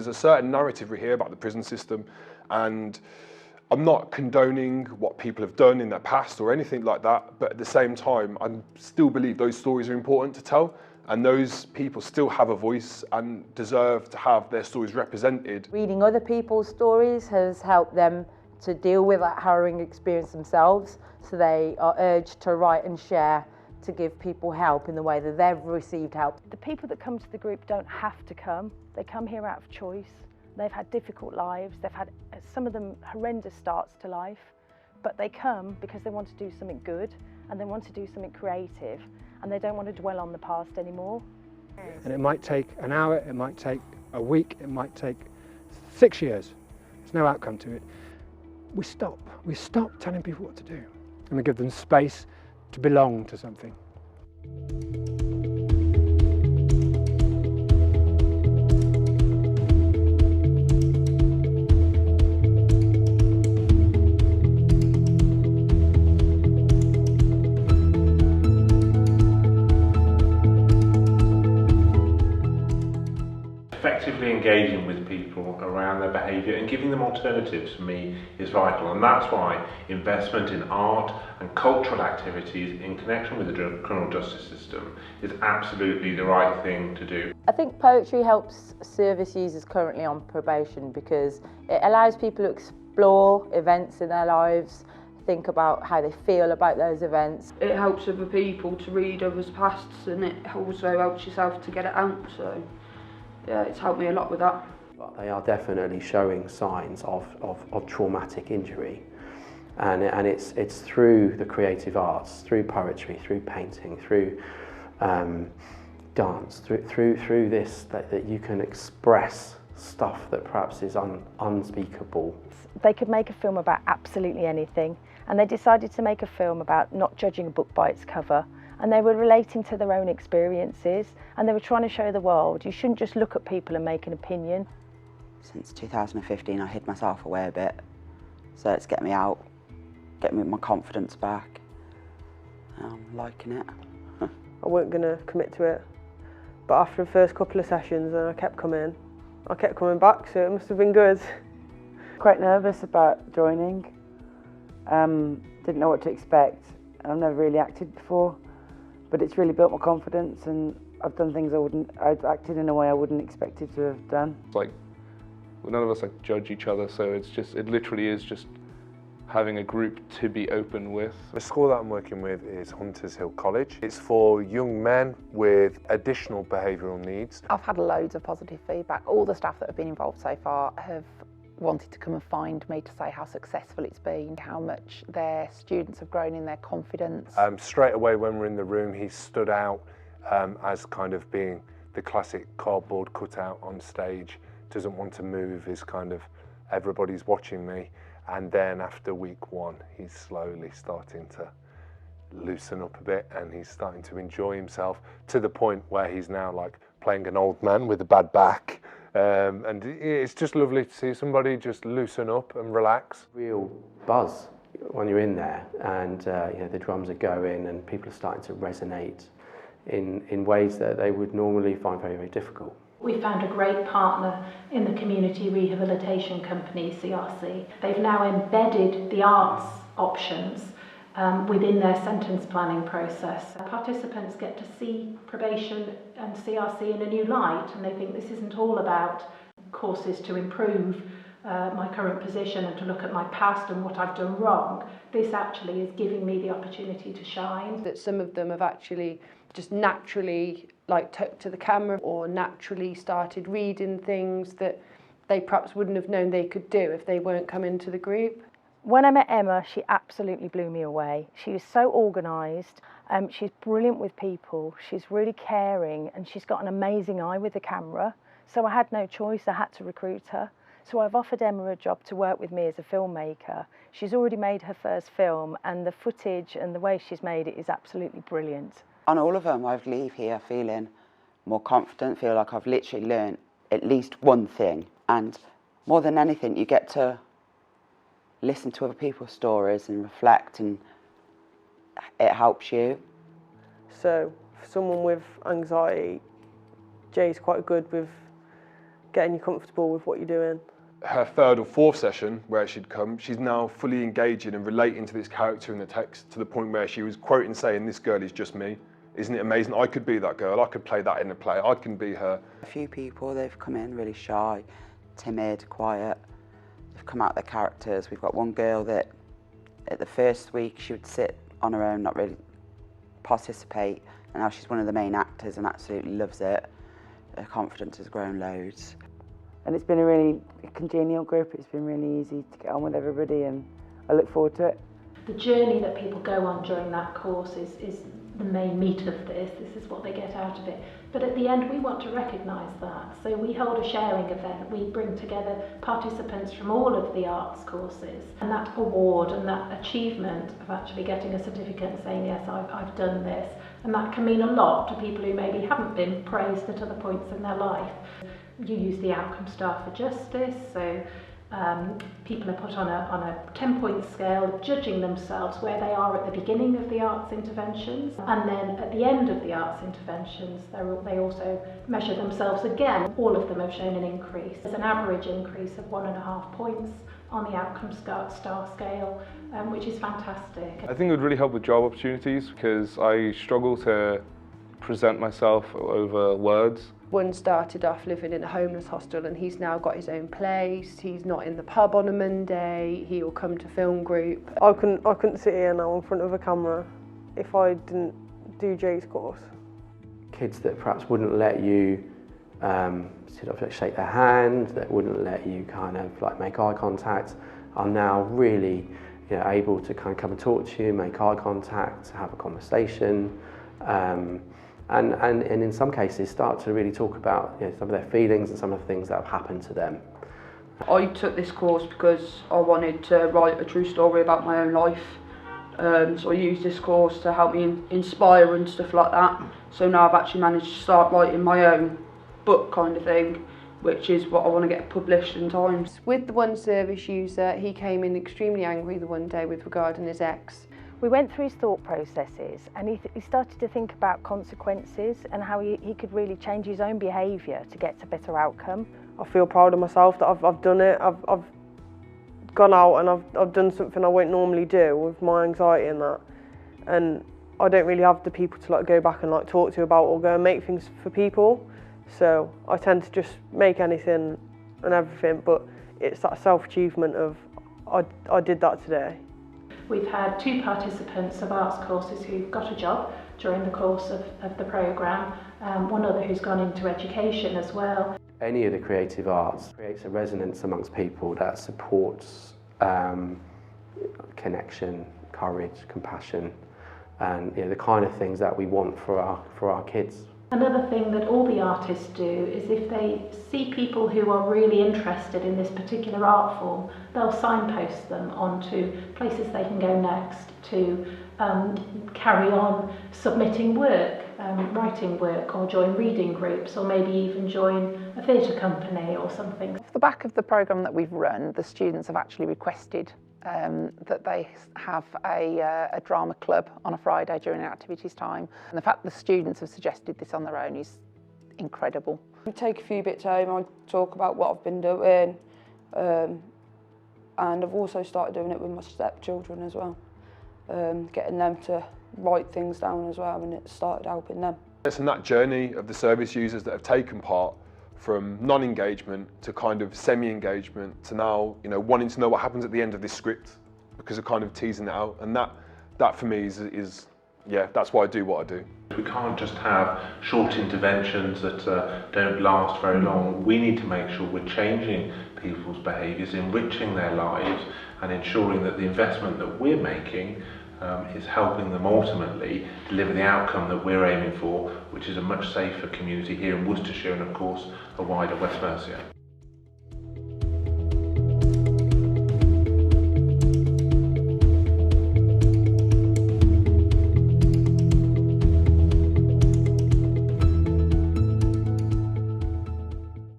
there's a certain narrative we hear about the prison system, and I'm not condoning what people have done in their past or anything like that, but at the same time, I still believe those stories are important to tell, and those people still have a voice and deserve to have their stories represented. Reading other people's stories has helped them to deal with that harrowing experience themselves, so they are urged to write and share to give people help in the way that they've received help. The people that come to the group don't have to come. They come here out of choice. They've had difficult lives. They've had, some of them, horrendous starts to life, but they come because they want to do something good and they want to do something creative, and they don't want to dwell on the past anymore. And it might take an hour, it might take a week, it might take 6 years. There's no outcome to it. We stop telling people what to do, and we give them space to belong to something. Effectively engaging with people around their behaviour and giving them alternatives, for me, is vital, and that's why investment in art and cultural activities in connection with the criminal justice system is absolutely the right thing to do. I think poetry helps service users currently on probation because it allows people to explore events in their lives, think about how they feel about those events. It helps other people to read others' pasts, and it also helps yourself to get it out, so yeah, it's helped me a lot with that. But they are definitely showing signs of traumatic injury, and it's through the creative arts, through poetry, through painting, through dance, through this that you can express stuff that perhaps is unspeakable. They could make a film about absolutely anything, and they decided to make a film about not judging a book by its cover. And they were relating to their own experiences, and they were trying to show the world you shouldn't just look at people and make an opinion. Since 2015 I hid myself away a bit, so it's getting me out, getting me my confidence back. I'm liking it. I weren't going to commit to it, but after the first couple of sessions I kept coming back, so it must have been good. Quite nervous about joining, didn't know what to expect, and I've never really acted before. But it's really built my confidence, and I've done things I've acted in a way I wouldn't expect it to have done. It's like, well, none of us judge each other, so it literally is just having a group to be open with. The school that I'm working with is Hunters Hill College. It's for young men with additional behavioural needs. I've had loads of positive feedback. All the staff that have been involved so far have wanted to come and find me to say how successful it's been, how much their students have grown in their confidence. Straight away when we're in the room, he stood out as kind of being the classic cardboard cutout on stage, doesn't want to move, is kind of everybody's watching me. And then after week one, he's slowly starting to loosen up a bit, and he's starting to enjoy himself to the point where he's now like playing an old man with a bad back. And it's just lovely to see somebody just loosen up and relax. Real buzz when you're in there, and the drums are going and people are starting to resonate in ways that they would normally find very, very difficult. We found a great partner in the community rehabilitation company, CRC. They've now embedded the arts options within their sentence planning process. Participants get to see probation and CRC in a new light, and they think this isn't all about courses to improve my current position and to look at my past and what I've done wrong. This actually is giving me the opportunity to shine. That some of them have actually just naturally took to the camera, or naturally started reading things that they perhaps wouldn't have known they could do if they weren't coming to the group. When I met Emma, she absolutely blew me away. She was so organised, she's brilliant with people, she's really caring, and she's got an amazing eye with the camera. So I had no choice, I had to recruit her. So I've offered Emma a job to work with me as a filmmaker. She's already made her first film, and the footage and the way she's made it is absolutely brilliant. On all of them, I leave here feeling more confident, feel like I've literally learned at least one thing. And more than anything, you get to listen to other people's stories and reflect, and it helps you. So for someone with anxiety, Jay's quite good with getting you comfortable with what you're doing. Her third or fourth session where she'd come, she's now fully engaging and relating to this character in the text to the point where she was quoting saying, "This girl is just me. Isn't it amazing? I could be that girl. I could play that in a play. I can be her." A few people, they've come in really shy, timid, quiet. They've come out their characters. We've got one girl that at the first week she would sit on her own, not really participate, and now she's one of the main actors and absolutely loves it. Her confidence has grown loads. And it's been a really congenial group. It's been really easy to get on with everybody, and I look forward to it. The journey that people go on during that course is the main meat of this. This is what they get out of it. But at the end, we want to recognise that. So we hold a sharing event. We bring together participants from all of the arts courses. And that award and that achievement of actually getting a certificate and saying, yes, I've done this. And that can mean a lot to people who maybe haven't been praised at other points in their life. You use the outcome star for justice, so people are put on a 10-point scale of judging themselves where they are at the beginning of the arts interventions, and then at the end of the arts interventions they also measure themselves again. All of them have shown an increase. There's an average increase of 1.5 points on the outcome star scale, which is fantastic. I think it would really help with job opportunities because I struggle to present myself over words. One started off living in a homeless hostel and he's now got his own place. He's not in the pub on a Monday. He'll come to film group. I couldn't sit here now in front of a camera if I didn't do Jake's course. Kids that perhaps wouldn't let you sort of shake their hand, that wouldn't let you kind of like make eye contact, are now really able to kind of come and talk to you, make eye contact, have a conversation. And in some cases start to really talk about some of their feelings and some of the things that have happened to them. I took this course because I wanted to write a true story about my own life. So I used this course to help me inspire and stuff like that. So now I've actually managed to start writing my own book kind of thing, which is what I want to get published in time. With the one service user, he came in extremely angry the one day with regarding his ex. We went through his thought processes and he started to think about consequences and how he could really change his own behaviour to get a better outcome. I feel proud of myself that I've done it. I've gone out and I've done something I won't normally do with my anxiety and that. And I don't really have the people to go back and talk to about or go and make things for people. So I tend to just make anything and everything, but it's that self-achievement of I did that today. We've had 2 participants of arts courses who've got a job during the course of the programme, one other who's gone into education as well. Any of the creative arts creates a resonance amongst people that supports connection, courage, compassion, and the kind of things that we want for our kids. Another thing that all the artists do is if they see people who are really interested in this particular art form, they'll signpost them onto places they can go next to carry on submitting work, writing work, or join reading groups, or maybe even join a theatre company or something. Off the back of the programme that we've run, the students have actually requested that they have a drama club on a Friday during activities time. And the fact that the students have suggested this on their own is incredible. I take a few bits home, I talk about what I've been doing, and I've also started doing it with my stepchildren as well, getting them to write things down as well, and it started helping them. It's in that journey of the service users that have taken part from non-engagement to kind of semi-engagement to now, wanting to know what happens at the end of this script because of kind of teasing it out, and that for me is that's why I do what I do. We can't just have short interventions that don't last very long. We need to make sure we're changing people's behaviours, enriching their lives, and ensuring that the investment that we're making is helping them ultimately deliver the outcome that we're aiming for, which is a much safer community here in Worcestershire and of course a wider West Mercia.